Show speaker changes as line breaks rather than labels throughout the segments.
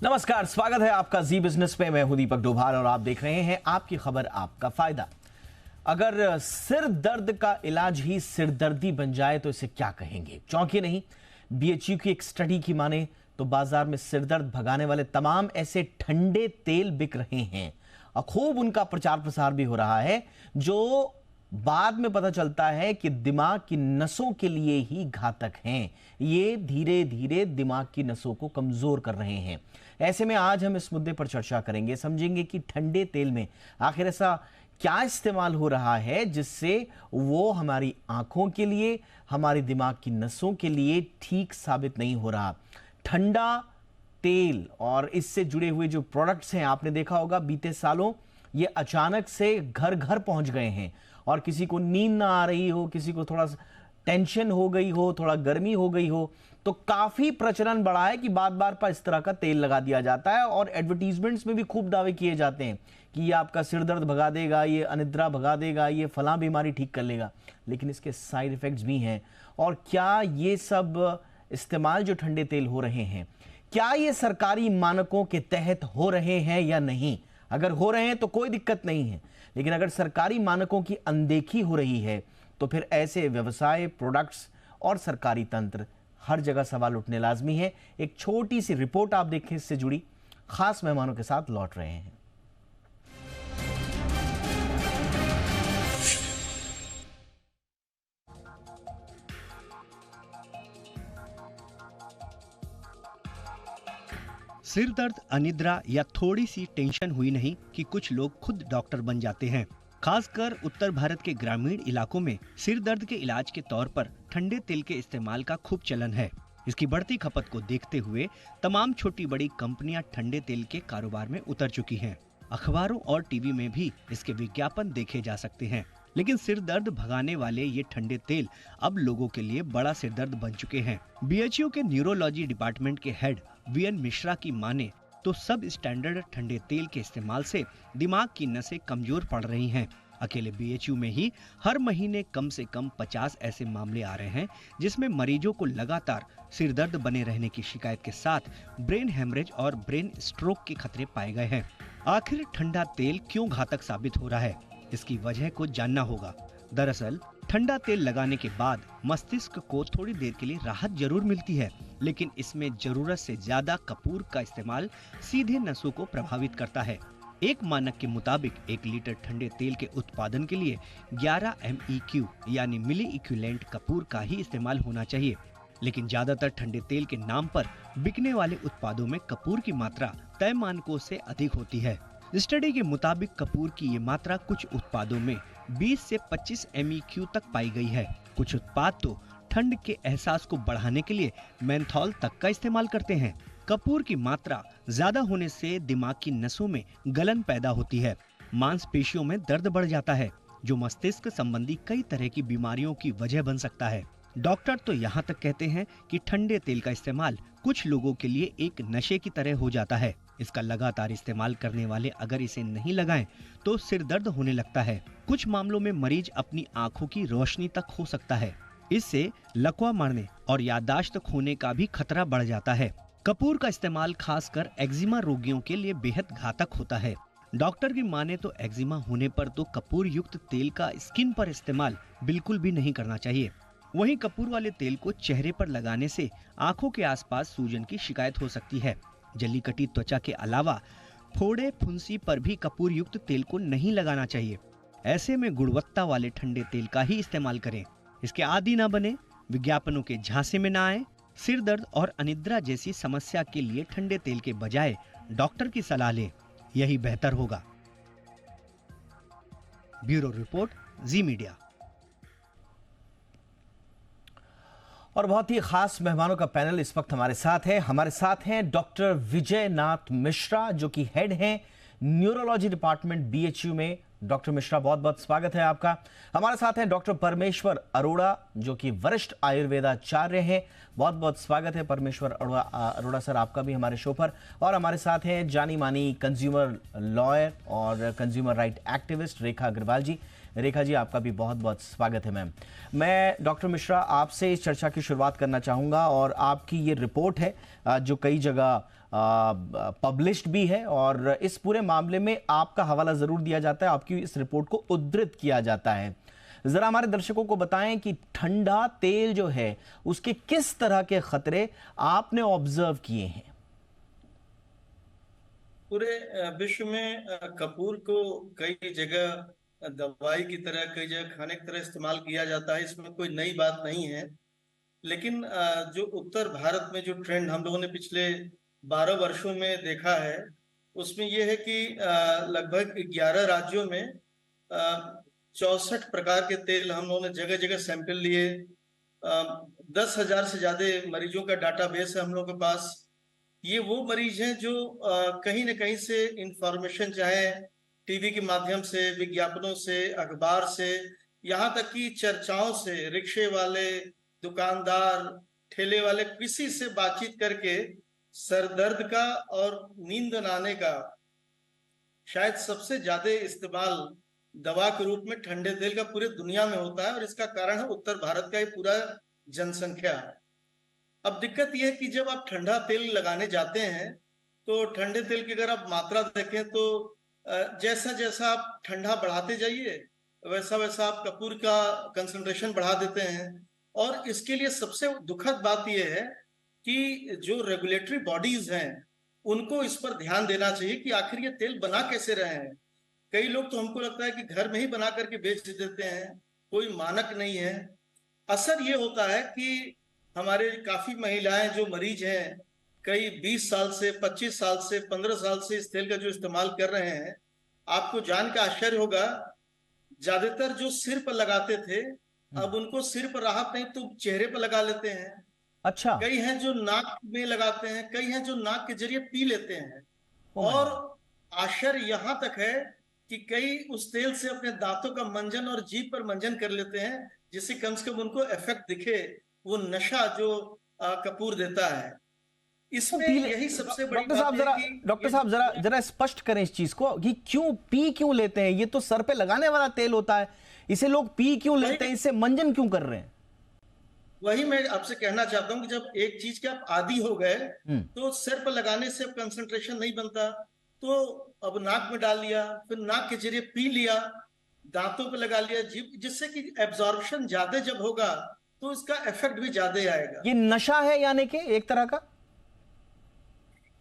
नमस्कार, स्वागत है आपका जी बिजनेस पे। मैं हूं दीपक डोभाल और आप देख रहे हैं आपकी खबर आपका फायदा। अगर सिर दर्द का इलाज ही सिरदर्दी बन जाए तो इसे क्या कहेंगे? चौंकिए नहीं, बीएचयू की एक स्टडी की माने तो बाजार में सिरदर्द भगाने वाले तमाम ऐसे ठंडे तेल बिक रहे हैं और खूब उनका प्रचार प्रसार भी हो रहा है, जो बाद में पता चलता है कि दिमाग की नसों के लिए ही घातक हैं। ये धीरे धीरे दिमाग की नसों को कमजोर कर रहे हैं। ऐसे में आज हम इस मुद्दे पर चर्चा करेंगे, समझेंगे कि ठंडे तेल में आखिर ऐसा क्या इस्तेमाल हो रहा है जिससे वो हमारी आंखों के लिए, हमारी दिमाग की नसों के लिए ठीक साबित नहीं हो रहा। ठंडा तेल और इससे जुड़े हुए जो प्रोडक्ट्स हैं, आपने देखा होगा बीते सालों ये अचानक से घर घर पहुंच गए हैं और किसी को नींद ना आ रही हो, किसी को थोड़ा टेंशन हो गई हो, थोड़ा गर्मी हो गई हो, तो काफी प्रचलन बढ़ा है कि बार बार पर इस तरह का तेल लगा दिया जाता है और एडवर्टीजमेंट्स में भी खूब दावे किए जाते हैं कि ये आपका सिर दर्द भगा देगा, ये अनिद्रा भगा देगा, ये फलां बीमारी ठीक कर लेगा। लेकिन इसके साइड इफेक्ट्स भी हैं। और क्या ये सब इस्तेमाल जो ठंडे तेल हो रहे हैं, क्या ये सरकारी मानकों के तहत हो रहे हैं या नहीं? अगर हो रहे हैं तो कोई दिक्कत नहीं है, लेकिन अगर सरकारी मानकों की अनदेखी हो रही है तो फिर ऐसे व्यवसाय, प्रोडक्ट्स और सरकारी तंत्र हर जगह सवाल उठने लाजमी है। एक छोटी सी रिपोर्ट आप देखें, इससे जुड़ी खास मेहमानों के साथ लौट रहे हैं।
सिर दर्द, अनिद्रा या थोड़ी सी टेंशन हुई नहीं कि कुछ लोग खुद डॉक्टर बन जाते हैं। खासकर उत्तर भारत के ग्रामीण इलाकों में सिर दर्द के इलाज के तौर पर ठंडे तेल के इस्तेमाल का खूब चलन है। इसकी बढ़ती खपत को देखते हुए तमाम छोटी बड़ी कंपनियां ठंडे तेल के कारोबार में उतर चुकी हैं। अखबारों और टीवी में भी इसके विज्ञापन देखे जा सकते हैं। लेकिन सिर दर्द भगाने वाले ये ठंडे तेल अब लोगों के लिए बड़ा सिर दर्द बन चुके हैं। बीएचयू के न्यूरोलॉजी डिपार्टमेंट के हेड वीएन मिश्रा की माने तो सब स्टैंडर्ड ठंडे तेल के इस्तेमाल से दिमाग की नसें कमजोर पड़ रही हैं। अकेले बीएचयू में ही हर महीने कम से कम 50 ऐसे मामले आ रहे हैं जिसमें मरीजों को लगातार सिर दर्द बने रहने की शिकायत के साथ ब्रेन हेमरेज और ब्रेन स्ट्रोक के खतरे पाए गए हैं। आखिर ठंडा तेल क्यों घातक साबित हो रहा है, इसकी वजह को जानना होगा। दरअसल ठंडा तेल लगाने के बाद मस्तिष्क को थोड़ी देर के लिए राहत जरूर मिलती है, लेकिन इसमें जरूरत से ज्यादा कपूर का इस्तेमाल सीधे नसों को प्रभावित करता है। एक मानक के मुताबिक 1 लीटर ठंडे तेल के उत्पादन के लिए 11 MEQ यानी मिली इक्विवेलेंट कपूर का ही इस्तेमाल होना चाहिए। लेकिन ज्यादातर ठंडे तेल के नाम पर बिकने वाले उत्पादों में कपूर की मात्रा तय मानकों से अधिक होती है। स्टडी के मुताबिक कपूर की ये मात्रा कुछ उत्पादों में 20 से 25 MEQ तक पाई गई है। कुछ उत्पाद तो ठंड के एहसास को बढ़ाने के लिए मेंथॉल तक का इस्तेमाल करते हैं। कपूर की मात्रा ज्यादा होने से दिमाग की नसों में गलन पैदा होती है, मांसपेशियों में दर्द बढ़ जाता है, जो मस्तिष्क संबंधी कई तरह की बीमारियों की वजह बन सकता है। डॉक्टर तो यहाँ तक कहते हैं कि ठंडे तेल का इस्तेमाल कुछ लोगों के लिए एक नशे की तरह हो जाता है। इसका लगातार इस्तेमाल करने वाले अगर इसे नहीं लगाएं तो सिर दर्द होने लगता है। कुछ मामलों में मरीज अपनी आंखों की रोशनी तक खो सकता है। इससे लकवा मारने और याददाश्त खोने का भी खतरा बढ़ जाता है। कपूर का इस्तेमाल खासकर एक्जिमा रोगियों के लिए बेहद घातक होता है। डॉक्टर की माने तो एक्जिमा होने पर तो कपूर युक्त तेल का स्किन पर इस्तेमाल बिल्कुल भी नहीं करना चाहिए। वहीं कपूर वाले तेल को चेहरे पर लगाने से आंखों के आसपास सूजन की शिकायत हो सकती है। जली कटी त्वचा के अलावा फोड़े, फुंसी पर भी कपूर युक्त तेल को नहीं लगाना चाहिए। ऐसे में गुणवत्ता वाले ठंडे तेल का ही इस्तेमाल करें। इसके आदी ना बने, विज्ञापनों के झांसे में ना आए। सिर दर्द और अनिद्रा जैसी समस्या के लिए ठंडे तेल के बजाय डॉक्टर की सलाह लें, यही बेहतर होगा। ब्यूरो रिपोर्ट, जी मीडिया।
और बहुत ही खास मेहमानों का पैनल इस वक्त हमारे साथ हैं डॉक्टर विजय नाथ मिश्रा, जो कि हेड हैं न्यूरोलॉजी डिपार्टमेंट बीएचयू में। डॉक्टर मिश्रा, बहुत बहुत स्वागत है आपका। हमारे साथ हैं डॉक्टर परमेश्वर अरोड़ा, जो कि वरिष्ठ आयुर्वेदाचार्य हैं। बहुत बहुत स्वागत है परमेश्वर अरोड़ा सर आपका भी हमारे शो पर। और हमारे साथ हैं जानी मानी कंज्यूमर लॉयर और कंज्यूमर राइट एक्टिविस्ट रेखा अग्रवाल जी। रेखा जी, आपका भी बहुत बहुत स्वागत है मैम। मैं डॉक्टर मिश्रा आपसे इस चर्चा की शुरुआत करना चाहूँगा और आपकी ये रिपोर्ट है जो कई जगह पब्लिश्ड भी है और इस पूरे मामले में आपका हवाला जरूर दिया जाता है, आपकी इस रिपोर्ट को उद्धृत किया जाता है। जरा हमारे दर्शकों को बताएं कि ठंडा तेल जो है उसके किस तरह के खतरे आपने ऑब्जर्व किए हैं।
पूरे विश्व में कपूर को कई जगह दवाई की तरह, कई जगह खाने की तरह इस्तेमाल किया जाता है, इसमें कोई नई बात नहीं है। लेकिन जो उत्तर भारत में जो ट्रेंड हम लोगों ने पिछले 12 वर्षों में देखा है, उसमें यह है कि लगभग 11 राज्यों में 64 प्रकार के तेल हम लोगों ने जगह जगह सैंपल लिए। 10,000 से ज्यादा मरीजों का डाटाबेस है हम लोगों के पास। ये वो मरीज हैं जो कहीं न कहीं से इंफॉर्मेशन, चाहे टीवी के माध्यम से, विज्ञापनों से, अखबार से, यहाँ तक कि चर्चाओं से, रिक्शे वाले, दुकानदार, ठेले वाले, किसी से बातचीत करके सर दर्द का और नींद न आने का शायद सबसे ज्यादा इस्तेमाल दवा के रूप में ठंडे तेल का पूरे दुनिया में होता है। और इसका कारण है उत्तर भारत का ये पूरा जनसंख्या। अब दिक्कत यह है कि जब आप ठंडा तेल लगाने जाते हैं तो ठंडे तेल की अगर आप मात्रा देखें तो जैसा जैसा आप ठंडा बढ़ाते जाइए वैसा वैसा आप कपूर का कंसंट्रेशन बढ़ा देते हैं। और इसके लिए सबसे दुखद बात यह है कि जो रेगुलेटरी बॉडीज हैं उनको इस पर ध्यान देना चाहिए कि आखिर ये तेल बना कैसे रहे हैं। कई लोग तो हमको लगता है कि घर में ही बना करके बेच देते हैं, कोई मानक नहीं है। असर ये होता है कि हमारे काफी महिलाएं जो मरीज हैं, कई 20 साल से, 25 साल से, 15 साल से इस तेल का जो इस्तेमाल कर रहे हैं, आपको जान का आश्चर्य होगा, ज्यादातर जो सिर पर लगाते थे अब उनको सिर पर राहत नहीं तो चेहरे पर लगा लेते हैं।
अच्छा।
कई हैं जो नाक में लगाते हैं, कई हैं जो नाक के जरिए पी लेते हैं। और आश्चर्य यहां तक है कि कई उस तेल से अपने दांतों का मंजन और जीभ पर मंजन कर लेते हैं, जिससे कम से कम उनको इफेक्ट दिखे, वो नशा जो कपूर देता है। इसमें यही सबसे बड़ी
डॉक्टर साहब जरा डॉक्टर साहब जरा जरा स्पष्ट करें इस चीज को कि क्यों लेते हैं। ये तो सर पे लगाने वाला तेल होता है, इसे लोग पी क्यों लेते हैं, इससे मंजन क्यों कर रहे हैं?
वही मैं आपसे कहना चाहता हूं कि जब एक चीज के आप आदी हो गए तो सिर पर लगाने से अब कंसंट्रेशन नहीं बनता, तो अब नाक में डाल लिया, फिर नाक के जरिए पी लिया, दांतों पे लगा लिया, जीभ, जिससे कि एब्जॉर्प्शन ज्यादा जब होगा तो इसका इफेक्ट भी ज्यादा आएगा।
ये नशा है यानी कि एक तरह का,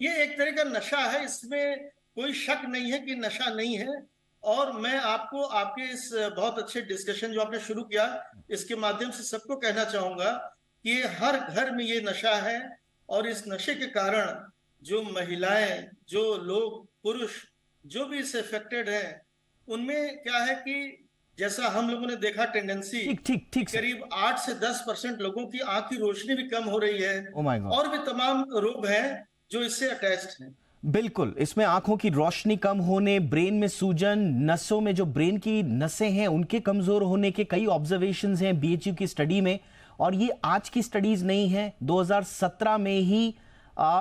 ये एक तरह का नशा है, इसमें कोई शक नहीं है कि नशा नहीं है। और मैं आपको आपके इस बहुत अच्छे डिस्कशन जो आपने शुरू किया, इसके माध्यम से सबको कहना चाहूंगा कि ये हर घर में ये नशा है। और इस नशे के कारण जो महिलाएं, जो लोग, पुरुष जो भी इससे अफेक्टेड हैं, उनमें क्या है कि जैसा हम लोगों ने देखा टेंडेंसी,
ठीक
करीब 8 से 10% लोगों की आंख की रोशनी भी कम हो रही है।
Oh my God.
और भी तमाम रोग हैं जो इससे अटैच्ड हैं।
बिल्कुल, इसमें आंखों की रोशनी कम होने, ब्रेन में सूजन, नसों में जो ब्रेन की नसें हैं उनके कमजोर होने के कई ऑब्जर्वेशंस हैं बीएचयू की स्टडी में। और ये आज की स्टडीज नहीं है, 2017 में ही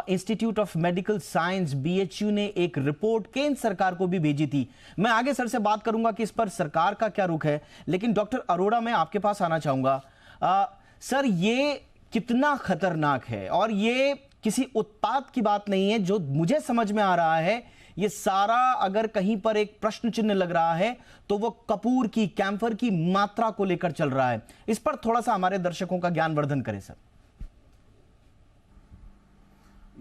institute of medical science BHU ने एक रिपोर्ट केंद्र सरकार को भी भेजी थी। मैं आगे सर से बात करूंगा कि इस पर सरकार का क्या रुख है, लेकिन डॉक्टर अरोड़ा मैं आपके पास आना चाहूंगा। सर, ये कितना खतरनाक है, और ये किसी उत्पाद की बात नहीं है। जो मुझे समझ में आ रहा है, ये सारा अगर कहीं पर एक प्रश्न चिन्ह लग रहा है तो वो कपूर की, कैम्फर की मात्रा को लेकर चल रहा है। इस पर थोड़ा सा हमारे दर्शकों का ज्ञानवर्धन करें सर।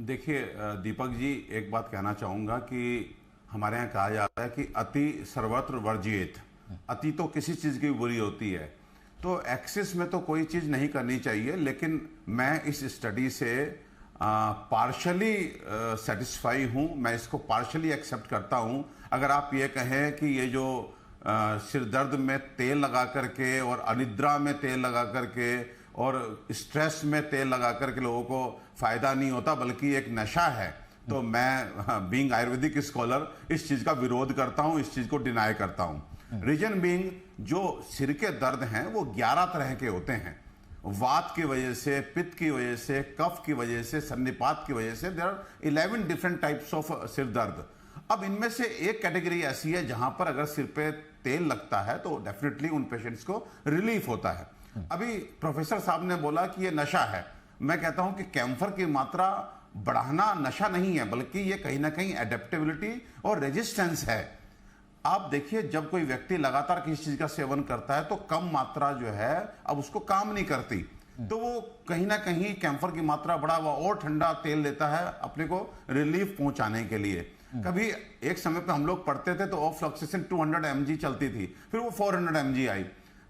देखिए दीपक जी, एक बात कहना चाहूंगा कि हमारे यहाँ कहा जाता है कि अति सर्वत्र वर्जित। अति तो किसी चीज की बुरी होती है, तो एक्सेस में तो कोई चीज नहीं करनी चाहिए। लेकिन मैं इस स्टडी से पार्शली सेटिस्फाई हूं, मैं इसको पार्शली एक्सेप्ट करता हूं। अगर आप ये कहें कि ये जो सिर दर्द में तेल लगा करके और अनिद्रा में तेल लगा करके और स्ट्रेस में तेल लगा करके लोगों को फायदा नहीं होता बल्कि एक नशा है, तो मैं बीइंग आयुर्वेदिक स्कॉलर इस चीज का विरोध करता हूं, इस चीज को डिनाई करता हूं। रीजन बीइंग, जो सिर के दर्द हैं वो 11 तरह के होते हैं। वात की वजह से, पित्त की वजह से, कफ की वजह से, सन्निपात की वजह से, there are 11 different types of सिर दर्द। अब इनमें से एक कैटेगरी ऐसी है जहां पर अगर सिर पे तेल लगता है तो डेफिनेटली उन पेशेंट्स को रिलीफ होता है। अभी प्रोफेसर साहब ने बोला कि ये नशा है, मैं कहता हूं कि कैम्फर की मात्रा बढ़ाना नशा नहीं है, बल्कि ये कहीं ना कहीं एडेप्टेबिलिटी और रेजिस्टेंस है। आप देखिए, जब कोई व्यक्ति लगातार किसी चीज का सेवन करता है तो कम मात्रा जो है अब उसको काम नहीं करती, तो वो कहीं ना कहीं कैंफर की मात्रा बढ़ा हुआ और ठंडा तेल लेता है अपने को रिलीफ पहुंचाने के लिए। कभी एक समय पे हम लोग पढ़ते थे तो ऑफ्लॉक्सिसिन 200 mg चलती थी, फिर वो 400 mg आई।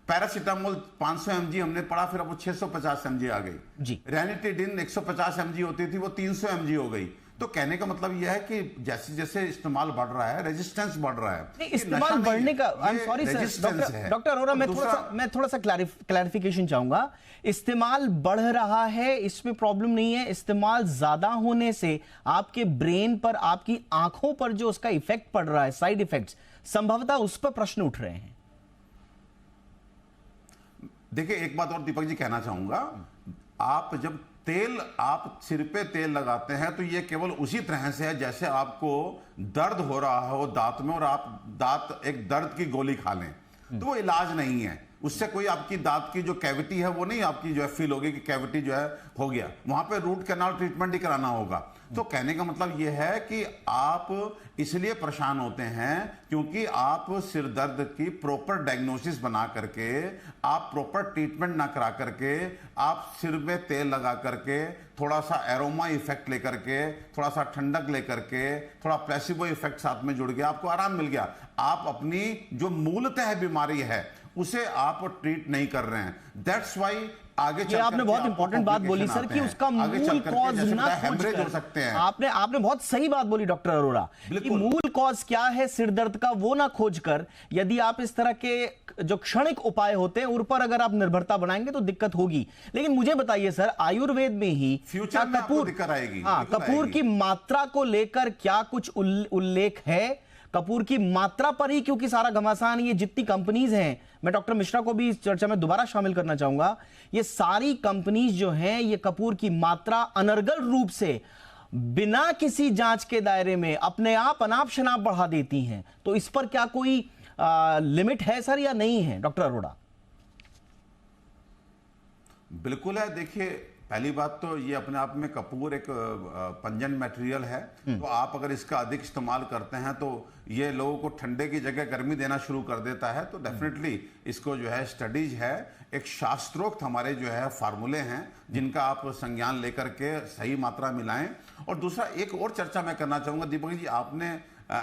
पैरासीटामोल 500 mg हमने पढ़ा, फिर अब वो 650 mg आ गई
जी।
रेनिटिडिन 150 mg होती थी, वो 300 mg हो गई। तो कहने का मतलब यह है कि जैसे जैसे इस्तेमाल बढ़ रहा है, रेजिस्टेंस बढ़ रहा है।
नहीं, इस्तेमाल बढ़ने का, I am sorry sir, doctor Arora, मैं थोड़ा सा क्लैरिफिकेशन चाहूंगा। इस्तेमाल बढ़ रहा है, इसमें प्रॉब्लम नहीं है। इस्तेमाल ज्यादा होने से आपके ब्रेन पर, आपकी आंखों पर जो उसका इफेक्ट पड़ रहा है, साइड इफेक्ट्स, संभवतः उस पर प्रश्न उठ रहे हैं।
देखिए, एक बात और दीपक जी कहना चाहूंगा, आप जब आप सिर पे तेल लगाते हैं तो ये केवल उसी तरह से है जैसे आपको दर्द हो रहा हो दांत में और आप एक दर्द की गोली खा लें, तो वो इलाज नहीं है। उससे कोई आपकी दांत की जो कैविटी है वो नहीं आपकी जो है फील होगी कि कैविटी जो है हो गया, वहां पे रूट कैनाल ट्रीटमेंट ही कराना होगा। तो कहने का मतलब यह है कि आप इसलिए परेशान होते हैं क्योंकि आप सिर दर्द की प्रॉपर डायग्नोसिस बना करके, आप प्रॉपर ट्रीटमेंट ना करा करके, आप सिर में तेल लगा करके, थोड़ा सा एरोमा इफेक्ट लेकर के, थोड़ा सा ठंडक लेकर के, थोड़ा प्लेसिबो इफेक्ट साथ में जुड़ गया, आपको आराम मिल गया। आप अपनी जो मूलतः बीमारी है उसे आप ट्रीट नहीं कर रहे हैं। दैट्स वाई आगे चल
आपने बहुत इंपॉर्टेंट बात बोली सर कि उसका मूल कॉज ना खोजकर
हो सकते हैं।
आपने बहुत सही बात बोली डॉक्टर अरोड़ा कि मूल कॉज क्या है सिर दर्द का, वो ना खोजकर यदि आप इस तरह के जो क्षणिक उपाय होते हैं उन पर अगर आप निर्भरता बनाएंगे तो दिक्कत होगी। लेकिन मुझे बताइए सर, आयुर्वेद में ही
फ्यूचर में आपको दिक्कत आएगी।
कपूर की मात्रा को लेकर क्या कुछ उल्लेख है? कपूर की मात्रा पर ही क्योंकि सारा घमासान, ये जितनी कंपनीज हैं, मैं डॉक्टर मिश्रा को भी इस चर्चा में दोबारा शामिल करना चाहूंगा, ये सारी कंपनीज जो हैं ये कपूर की मात्रा अनर्गल रूप से बिना किसी जांच के दायरे में अपने आप अनाप शनाप बढ़ा देती हैं। तो इस पर क्या कोई लिमिट है सर या नहीं है डॉक्टर अरोड़ा?
बिल्कुल है। देखिए, पहली बात तो ये अपने आप में कपूर एक पंजन मटेरियल है, तो आप अगर इसका अधिक इस्तेमाल करते हैं तो ये लोगों को ठंडे की जगह गर्मी देना शुरू कर देता है। तो डेफिनेटली इसको जो है स्टडीज है, एक शास्त्रोक्त हमारे जो है फार्मूले हैं जिनका आप संज्ञान लेकर के सही मात्रा मिलाएं। और दूसरा एक और चर्चा मैं करना चाहूंगा दीपक जी, आपने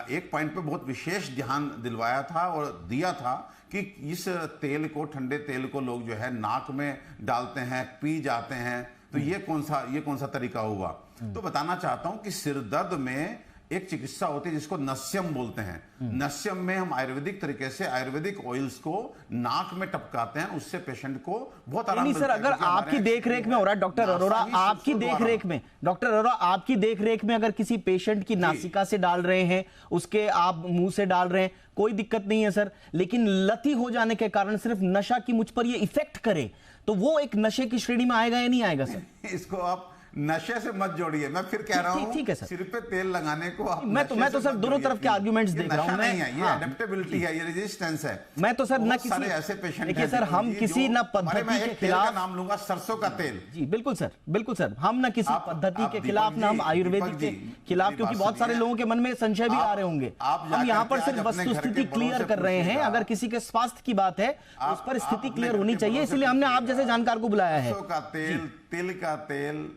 एक पॉइंट पे बहुत विशेष ध्यान दिलवाया था और दिया था कि इस तेल को, ठंडे तेल को लोग जो है नाक में डालते हैं, पी जाते हैं, तो ये कौन सा तरीका हुआ? तो बताना चाहता हूं कि सिर दर्द में एक चिकित्सा होती है जिसको नस्यम बोलते हैं। नस्यम में हम आयुर्वेदिक तरीके से आयुर्वेदिक ऑयल्स को नाक में टपकाते हैं, उससे पेशेंट को बहुत आराम मिलता है।
सर, अगर आपकी देखरेख में हो रहा है डॉक्टर अरोड़ा, आपकी देखरेख में डॉक्टर अरोड़ा, आपकी देखरेख में अगर किसी पेशेंट की नासिका से डाल रहे हैं, उसके आप मुंह से डाल रहे हैं, कोई दिक्कत नहीं है सर। लेकिन लती हो जाने के कारण सिर्फ नशा की मुझ पर ये इफेक्ट करे तो वो एक नशे की श्रेणी में आएगा या नहीं आएगा सर?
इसको आप नशे से मत जोड़िए। मैं फिर कह रहा हूं, ठीक है सर, सिर पे तेल लगाने को आप
मैं तो सर दोनों तरफ के आर्गुमेंट्स देख रहा हूं।
ये एडेप्टेबिलिटी है, ये रेजिस्टेंस है।
मैं तो सर न किसी
ऐसे पेशेंट
देखिए सर, हम किसी न पद्धति के खिलाफ,
नाम लूंगा सरसों का तेल।
जी बिल्कुल सर, बिल्कुल सर, हम न किसी पद्धति के खिलाफ, ना हम आयुर्वेदिक के खिलाफ, क्योंकि बहुत सारे लोगों के मन में संशय भी आ रहे होंगे। हम यहाँ पर सिर्फ वस्तुस्थिति क्लियर कर रहे हैं। अगर किसी के स्वास्थ्य की बात है उस पर स्थिति क्लियर होनी चाहिए, इसलिए हमने आप जैसे जानकार को बुलाया है।
सरसों का तेल, तिल का तेल,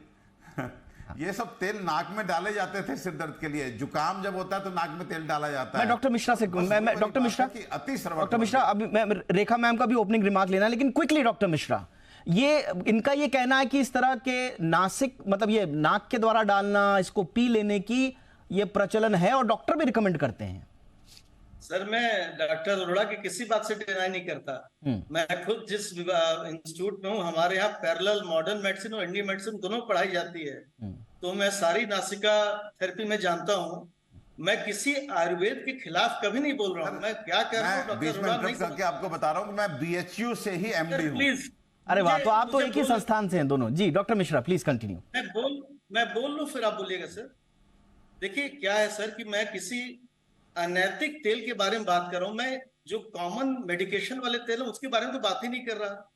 ये सब तेल नाक में डाले जाते थे सिर दर्द के लिए। जुकाम जब होता है तो नाक में तेल डाला जाता है।
मैं डॉक्टर मिश्रा से डॉक्टर मिश्रा अभी मैं रेखा मैम का भी ओपनिंग रिमार्क लेना है, लेकिन क्विकली डॉक्टर मिश्रा, ये इनका ये कहना है कि इस तरह के नासिक, मतलब ये नाक के द्वारा डालना, इसको पी लेने की ये प्रचलन है और डॉक्टर भी रिकमेंड करते हैं।
सर, मैं डॉक्टर अरोड़ा की किसी बात से डिनाई नहीं करता। मैं खुद जिस इंस्टीट्यूट में हूँ, हमारे यहाँ पैरेलल मॉडर्न मेडिसिन और इंडियन मेडिसिन दोनों पढ़ाई जाती है, तो मैं सारी नासिका थेरेपी में जानता हूँ। मैं किसी आयुर्वेद के खिलाफ कभी नहीं बोल रहा हूँ। मैं क्या कर रहा हूँ डॉक्टर अरोड़ा नहीं करके
आपको बता रहा हूँ, मैं BHU से ही MD हूँ।
प्लीज,
अरे वाह, तो आप तो एक ही संस्थान से हैं दोनों। जी डॉक्टर मिश्रा प्लीज कंटिन्यू।
मैं बोल लूं फिर आप बोलिएगा सर। देखिए क्या है सर कि मैं किसी अनैतिक तेल के बारे में बात कर रहा हूं। मैं जो कॉमन मेडिकेशन वाले तेल है उसके बारे में तो बात ही नहीं कर रहा।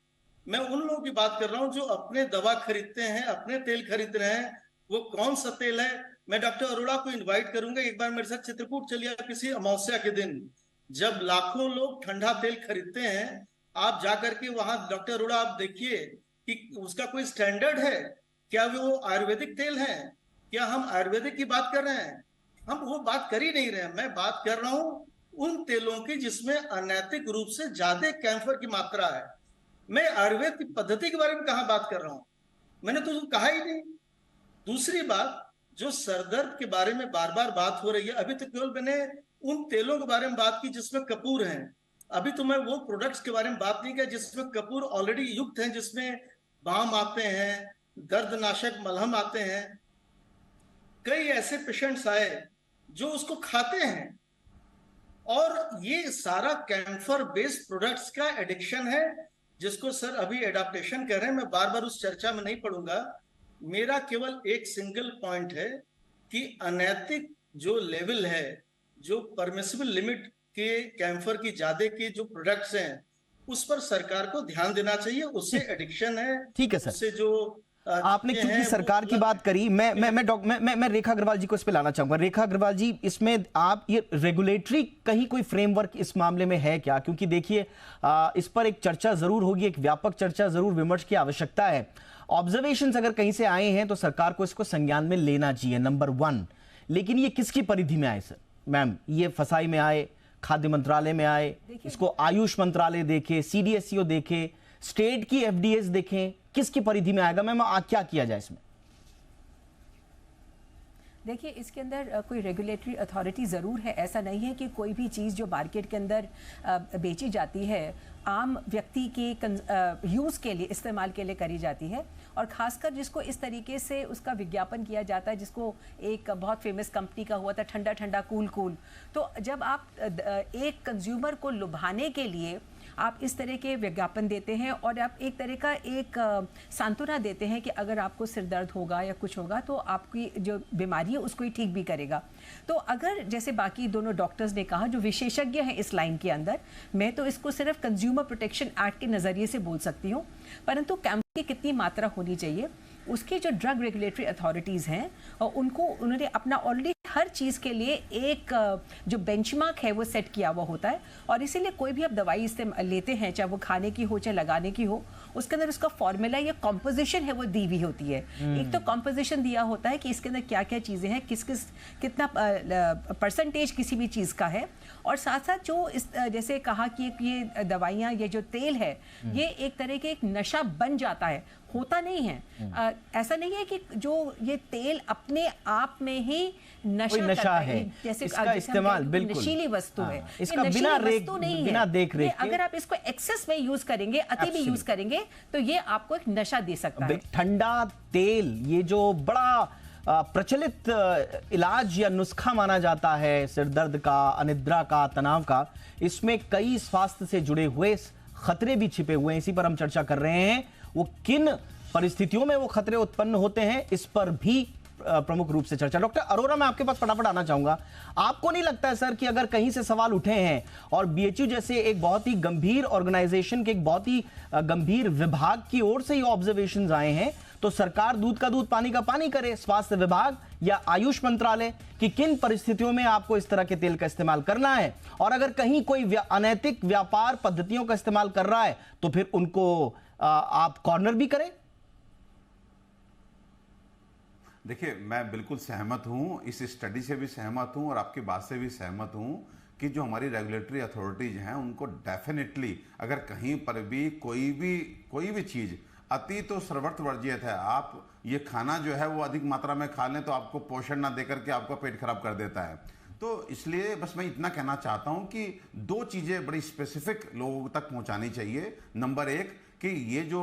मैं उन लोगों की बात कर रहा हूं जो अपने दवा खरीदते हैं, अपने तेल खरीद रहे हैं, वो कौन सा तेल है। मैं डॉक्टर अरोड़ा को इनवाइट करूंगा, एक बार मेरे साथ चित्रकूट चलिए किसी अमावस्या के दिन, जब लाखों लोग ठंडा तेल खरीदते हैं, आप जाकर के वहां डॉक्टर अरोड़ा आप देखिए कि उसका कोई स्टैंडर्ड है क्या, वो आयुर्वेदिक तेल है क्या, हम आयुर्वेदिक की बात कर रहे हैं, हम वो बात कर ही नहीं रहे हैं। मैं बात कर रहा हूं उन तेलों की जिसमें अनैतिक रूप से ज्यादा कैंसर की मात्रा है। मैं आयुर्वेद की पद्धति के बारे में कहां बात कर रहा हूं, मैंने तो कहा ही नहीं। दूसरी बात, जो सरदर्द के बारे में बार बार बात हो रही है, अभी तो केवल मैंने उन तेलों के बारे में बात की जिसमें कपूर है, अभी तो मैं वो प्रोडक्ट्स के बारे में बात नहीं किया जिसमें कपूर ऑलरेडी युक्त है, जिसमें बाम आते हैं, दर्दनाशक मलहम आते हैं। कई ऐसे पेशेंट्स आए जो उसको खाते हैं, और ये सारा कैंफर बेस्ड प्रोडक्ट्स का एडिक्शन है, जिसको सर अभी एडाप्टेशन कह रहे हैं। मैं बार बार उस चर्चा में नहीं पढ़ूंगा। मेरा केवल एक सिंगल पॉइंट है कि अनैतिक जो लेवल है, जो परमिसिबल लिमिट के कैंफर की ज्यादा के जो प्रोडक्ट्स हैं, उस पर सरकार को ध्यान देना चाहिए। उससे एडिक्शन है,
ठीक है सर।
उससे जो
आपने क्योंकि सरकार की बात करी, मैं रेखा अग्रवाल जी को इस पे लाना चाहूंगा। रेखा अग्रवाल जी, इसमें आप ये रेगुलेटरी कहीं कोई फ्रेमवर्क इस मामले में है क्या? क्योंकि देखिए इस पर एक चर्चा जरूर होगी, एक व्यापक चर्चा जरूर, विमर्श की आवश्यकता है। ऑब्जर्वेशंस अगर कहीं से आए हैं तो सरकार को इसको संज्ञान में लेना चाहिए, नंबर 1। लेकिन ये किसकी परिधि में आए सर? मैम, ये फसाई में आए, खाद्य मंत्रालय में आए, इसको आयुष मंत्रालय देखे, सीडीएसईओ देखे, स्टेट की एफडीएस देखें, किसकी परिधि में आएगा? मैम, क्या किया जाए इसमें?
देखिए, इसके अंदर कोई रेगुलेटरी अथॉरिटी ज़रूर है। ऐसा नहीं है कि कोई भी चीज़ जो मार्केट के अंदर बेची जाती है आम व्यक्ति के यूज़ के लिए, इस्तेमाल के लिए करी जाती है, और ख़ासकर जिसको इस तरीके से उसका विज्ञापन किया जाता है, जिसको एक बहुत फेमस कंपनी का हुआ था, ठंडा ठंडा कूल कूल। तो जब आप एक कंज्यूमर को लुभाने के लिए आप इस तरह के विज्ञापन देते हैं और आप एक तरह का एक सांत्वना देते हैं कि अगर आपको सिर दर्द होगा या कुछ होगा तो आपकी जो बीमारी है उसको ही ठीक भी करेगा। तो अगर जैसे बाकी दोनों डॉक्टर्स ने कहा जो विशेषज्ञ हैं इस लाइन के अंदर, मैं तो इसको सिर्फ कंज्यूमर प्रोटेक्शन एक्ट के नज़रिए से बोल सकती हूँ, परंतु कैंप की कितनी मात्रा होनी चाहिए उसके जो ड्रग रेगुलेटरी अथॉरिटीज़ हैं और उन्होंने अपना ऑलरेडी हर चीज़ के लिए एक जो बेंचमार्क है वो सेट किया हुआ होता है। और इसीलिए कोई भी आप दवाई इस्तेमाल लेते हैं, चाहे वो खाने की हो चाहे लगाने की हो, उसके अंदर उसका फॉर्मूला या कॉम्पोजिशन है वो दी हुई होती है। एक तो कॉम्पोजिशन दिया होता है कि इसके अंदर क्या क्या चीज़ें हैं, कितना परसेंटेज किसी भी चीज़ का है, और साथ साथ जो इस जैसे कहा कि ये दवाइयाँ, ये जो तेल है, ये एक तरह के एक नशा बन जाता है, होता नहीं है। ऐसा नहीं है कि जो ये तेल अपने आप में ही नशा है, जैसे
इसका इस्तेमाल बिल्कुल
नशीली वस्तु है,
इसका बिना देख रेख के
अगर आप इसको एक्सेस में यूज करेंगे, अति भी यूज करेंगे, तो ये आपको एक नशा दे सकता है।
ठंडा तेल, ये जो बड़ा प्रचलित इलाज या नुस्खा माना जाता है सिर दर्द का, अनिद्रा का, तनाव का, इसमें कई स्वास्थ्य से जुड़े हुए खतरे भी छिपे हुए हैं। इसी पर हम चर्चा कर रहे हैं। वो किन परिस्थितियों में वो खतरे उत्पन्न होते हैं, इस पर भी प्रमुख रूप से चर्चा। डॉक्टर अरोड़ा, मैं आपके पास फटाफट आना चाहूंगा। आपको नहीं लगता है सर कि अगर कहीं से सवाल उठे हैं और बीएचयू जैसे एक बहुत ही गंभीर ऑर्गेनाइजेशन के, एक बहुत ही गंभीर विभाग की ओर से ये ऑब्जर्वेशंस आए हैं, तो सरकार दूध का दूध पानी का पानी करे, स्वास्थ्य विभाग या आयुष मंत्रालय, कि किन परिस्थितियों में आपको इस तरह के तेल का इस्तेमाल करना है, और अगर कहीं कोई अनैतिक व्यापार पद्धतियों का इस्तेमाल कर रहा है तो फिर उनको आप कॉर्नर भी करें।
देखिए, मैं बिल्कुल सहमत हूं, इस स्टडी से भी सहमत हूं और आपकी बात से भी सहमत हूं कि जो हमारी रेगुलेटरी अथॉरिटीज हैं उनको डेफिनेटली अगर कहीं पर भी कोई भी चीज अति तो सर्वत्र वर्जित है। आप ये खाना जो है वो अधिक मात्रा में खा लें तो आपको पोषण ना देकर के आपका पेट खराब कर देता है। तो इसलिए बस मैं इतना कहना चाहता हूं कि 2 चीजें बड़ी स्पेसिफिक लोगों तक पहुंचानी चाहिए। नंबर 1 कि ये जो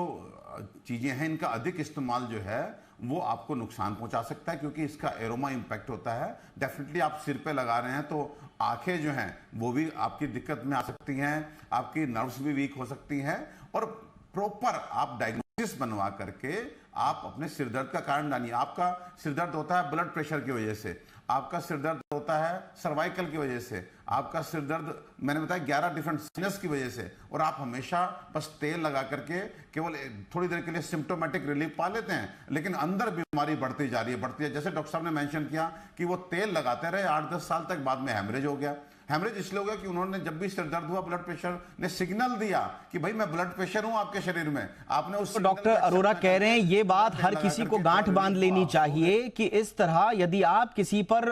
चीजें हैं इनका अधिक इस्तेमाल जो है वो आपको नुकसान पहुंचा सकता है, क्योंकि इसका एरोमा इंपैक्ट होता है। डेफिनेटली आप सिर पे लगा रहे हैं तो आंखें जो हैं वो भी आपकी दिक्कत में आ सकती हैं, आपकी नर्व्स भी वीक हो सकती हैं, और प्रॉपर आप डायग्नोसिस एक्सिस बनवा करके आप अपने सिरदर्द का कारण जानिए। आपका सिरदर्द होता है ब्लड प्रेशर की वजह से, आपका सिरदर्द होता है सर्वाइकल की वजह से, आपका सिरदर्द मैंने बताया 11 डिफरेंट साइनस की वजह से, और आप हमेशा बस तेल लगा करके केवल थोड़ी देर के लिए सिम्टोमेटिक रिलीफ पा लेते हैं, लेकिन अंदर बीमारी बढ़ती जा रही है, बढ़ती है। जैसे डॉक्टर साहब ने मेंशन किया कि वो तेल लगाते रहे 8-10 साल तक, बाद में हैमरेज हो गया। हैमरेज इसलिए हो गया कि उन्होंने जब भी सिर दर्द हुआ, ब्लड प्रेशर ने सिग्नल दिया कि भाई मैं ब्लड प्रेशर हूं आपके शरीर में, आपने उस
तो डॉक्टर अरोरा कह रहे हैं ये बात हर किसी को गांठ बांध लेनी चाहिए कि इस तरह यदि आप किसी पर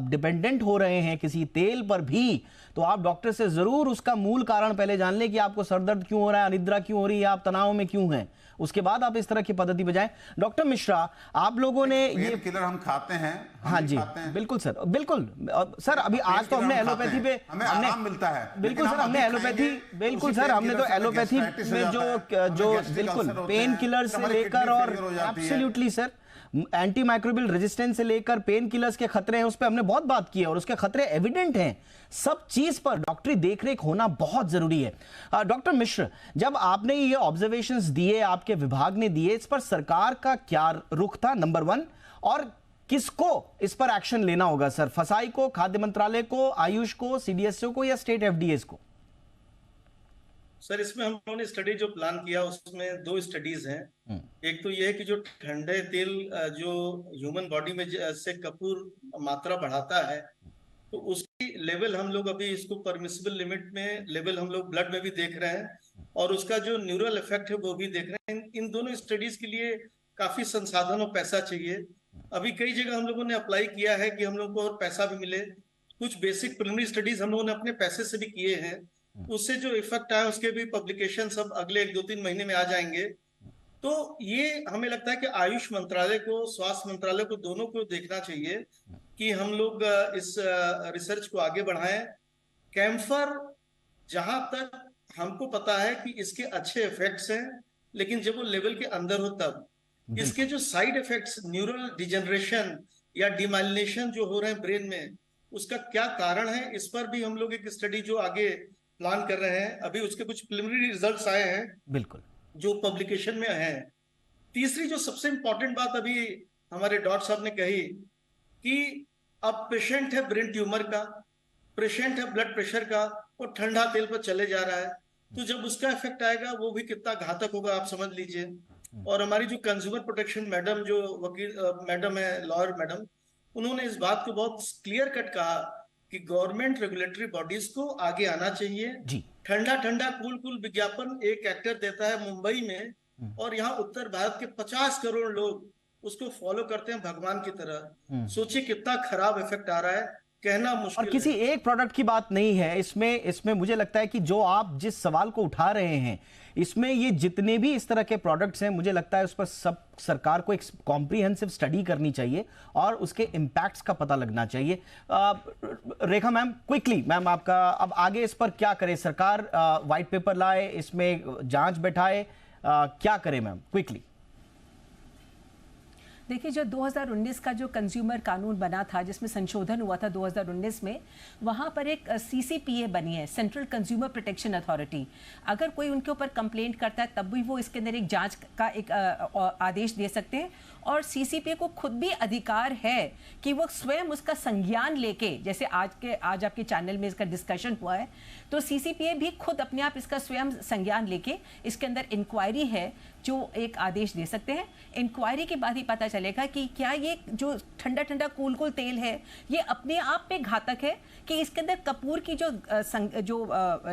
डिपेंडेंट हो रहे हैं, किसी तेल पर भी, तो आप डॉक्टर से जरूर उसका मूल कारण पहले जान लें कि आपको सरदर्द क्यों हो रहा है, अनिद्रा क्यों हो रही है, आप तनाव में क्यों हैं, उसके बाद आप इस तरह की पद्धति बजाएं। डॉक्टर मिश्रा, आप लोगों ने ये
किलर हम खाते हैं,
हाँ जी बिल्कुल सर, बिल्कुल सर, अभी आज तो हमने एलोपैथी पे
हमें आराम मिलता है,
बिल्कुल सर, हमने एलोपैथी, बिल्कुल सर, हमने तो एलोपैथी में जो बिल्कुल पेन किलर से लेकर और absolutely sir anti microbial resistance से लेकर पेन किलर्स के खतरे हैं, उस पर हमने बहुत बात की है और उसके खतरे एविडेंट हैं। सब चीज पर डॉक्टरी देखरेख होना बहुत जरूरी है। डॉक्टर मिश्र, जब आपने ये ऑब्जर्वेशंस दिए, आपके विभाग ने दिए, इस पर सरकार का क्या रुख था, नंबर 1, और किसको इस पर एक्शन लेना होगा सर? फसाई को, खाद्य मंत्रालय को, आयुष को, सीडीएसओ को, या स्टेट एफडीएस को?
सर, इसमें हम लोगों ने स्टडी जो प्लान किया उसमें 2 स्टडीज हैं। एक तो यह है कि जो ठंडे तेल जो ह्यूमन बॉडी में से कपूर मात्रा बढ़ाता है, तो उसकी लेवल हम लोग अभी इसको परमिसिबल लिमिट में लेवल हम लोग ब्लड में भी देख रहे हैं, और उसका जो न्यूरल इफेक्ट है वो भी देख रहे हैं। इन दोनों स्टडीज के लिए काफी संसाधन और पैसा चाहिए। अभी कई जगह हम लोगों ने अप्लाई किया है कि हम लोग को और पैसा भी मिले। कुछ बेसिक प्रिलिमिनरी स्टडीज हम लोगों ने अपने पैसे से भी किए हैं, उससे जो इफेक्ट आया उसके भी पब्लिकेशन सब अगले 1-2-3 महीने में आ जाएंगे। तो ये हमें लगता है कि आयुष मंत्रालय को, स्वास्थ्य मंत्रालय को, दोनों को देखना चाहिए कि हम लोग इस रिसर्च को आगे बढ़ाएं। कैम्फर, जहां तक हमको पता है कि इसके अच्छे इफेक्ट्स हैं, लेकिन जब वो लेवल के अंदर हो तब इसके जो साइड इफेक्ट्स, न्यूरल डिजेनरेशन या डिमाइलिनेशन जो हो रहे हैं ब्रेन में, उसका क्या कारण है, इस पर भी हम लोग एक स्टडी जो आगे प्लान कर रहे हैं। अभी उसके कुछ प्रिलिमिनरी रिजल्ट्स आए हैं, बिल्कुल, जो पब्लिकेशन में हैं। तीसरी जो सबसे इंपॉर्टेंट बात अभी हमारे डॉक्टर साहब ने कही कि अब पेशेंट है ब्रेन ट्यूमर का, पेशेंट है ब्लड प्रेशर का, और ठंडा तेल पर चले जा रहा है, तो जब उसका इफेक्ट आएगा वो भी कितना घातक होगा आप समझ लीजिए। और हमारी जो कंज्यूमर प्रोटेक्शन मैडम, जो वकील मैडम है, लॉयर मैडम, उन्होंने इस बात को बहुत क्लियर कट कहा कि गवर्नमेंट रेगुलेटरी बॉडीज को आगे आना चाहिए। ठंडा ठंडा कूल कूल विज्ञापन एक एक्टर देता है मुंबई में, और यहाँ उत्तर भारत के 50 करोड़ लोग उसको फॉलो करते हैं भगवान की तरह। सोचिए कितना खराब इफेक्ट आ रहा है, कहना मुश्किल। और किसी एक प्रोडक्ट की बात नहीं है इसमें मुझे लगता है कि जो आप जिस सवाल को उठा रहे हैं, इसमें ये जितने भी इस तरह के प्रोडक्ट्स हैं, मुझे लगता है उस पर सब सरकार को एक कॉम्प्रिहेंसिव स्टडी करनी चाहिए और उसके इम्पैक्ट्स का पता लगना चाहिए। रेखा मैम, क्विकली मैम, आपका अब आगे इस पर क्या करे सरकार? व्हाइट पेपर लाए, इसमें जांच बैठाए, क्या करे मैम, क्विकली?
देखिए, जो 2019 का जो कंज्यूमर कानून बना था, जिसमें संशोधन हुआ था 2019 में, वहाँ पर एक CCPA बनी है, सेंट्रल कंज्यूमर प्रोटेक्शन अथॉरिटी। अगर कोई उनके ऊपर कंप्लेंट करता है तब भी वो इसके अंदर एक जांच का एक आदेश दे सकते हैं, और CCPA को खुद भी अधिकार है कि वो स्वयं उसका संज्ञान लेके, जैसे आज आपके चैनल में इसका डिस्कशन हुआ है, तो CCPA भी खुद अपने आप इसका स्वयं संज्ञान लेके इसके अंदर इंक्वायरी है जो एक आदेश दे सकते हैं। इंक्वायरी के बाद ही पता चलेगा कि क्या ये जो ठंडा ठंडा कूल कूल तेल है ये अपने आप में घातक है, कि इसके अंदर कपूर की जो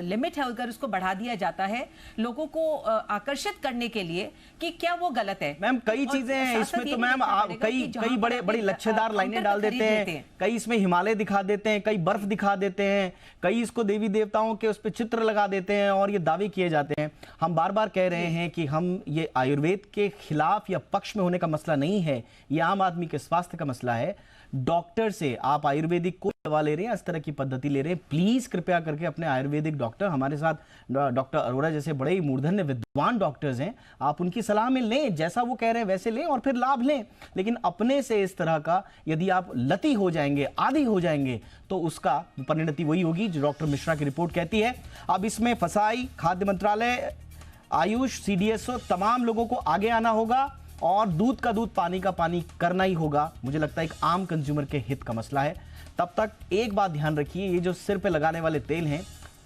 लिमिट है अगर उसको बढ़ा दिया जाता है लोगों को आकर्षित करने के लिए, कि क्या वो गलत है?
मैम, कई चीजें हैं इसमें, तो मैम आप कई बड़ी लच्छेदार लाइनें डाल देते हैं, कई इसमें हिमालय दिखा देते हैं, कई बर्फ दिखा देते हैं, कई इसको देवी देवताओं के उस पर चित्र लगा देते हैं और ये दावे किए जाते हैं। हम बार बार कह रहे हैं कि हम ये आयुर्वेद के खिलाफ या पक्ष में होने का मसला नहीं है, ये आम आदमी के स्वास्थ्य का मसला है। डॉक्टर से आप आयुर्वेदिक कोई दवा ले रहे हैं, इस तरह की पद्धति ले रहे हैं, प्लीज कृपया करके अपने आयुर्वेदिक डॉक्टर, हमारे साथ डॉक्टर अरोरा जैसे बड़े ही मूर्धन्य विद्वान डॉक्टर्स हैं, आप उनकी सलाह में लें, जैसा वो कह रहे हैं वैसे लें और फिर लाभ लें। लेकिन अपने से इस तरह का यदि आप लती हो जाएंगे, आदी हो जाएंगे, तो उसका परिणति वही होगी जो डॉक्टर मिश्रा की रिपोर्ट कहती है। अब इसमें फसाई, खाद्य मंत्रालय, आयुष, सीडीएसओ, तमाम लोगों को आगे आना होगा और दूध का दूध, पानी का पानी करना ही होगा। मुझे लगता है एक आम कंज्यूमर के हित का मसला है। तब तक एक बात ध्यान रखिए, ये जो सिर पे लगाने वाले तेल हैं,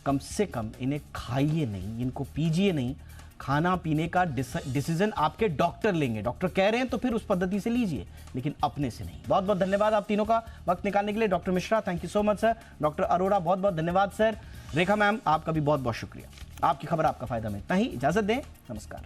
कम से कम इन्हें खाइए नहीं, इनको पीजिए नहीं। खाना पीने का डिसीजन आपके डॉक्टर लेंगे। डॉक्टर कह रहे हैं तो फिर उस पद्धति से लीजिए, लेकिन अपने से नहीं। बहुत बहुत धन्यवाद आप तीनों का वक्त निकालने के लिए। Doctor Mishra, thank you so much sir. Doctor Arora, बहुत बहुत धन्यवाद सर। रेखा मैम, आपका भी बहुत बहुत शुक्रिया। आपकी खबर आपका फायदा में इतना ही। इजाजत दें, नमस्कार।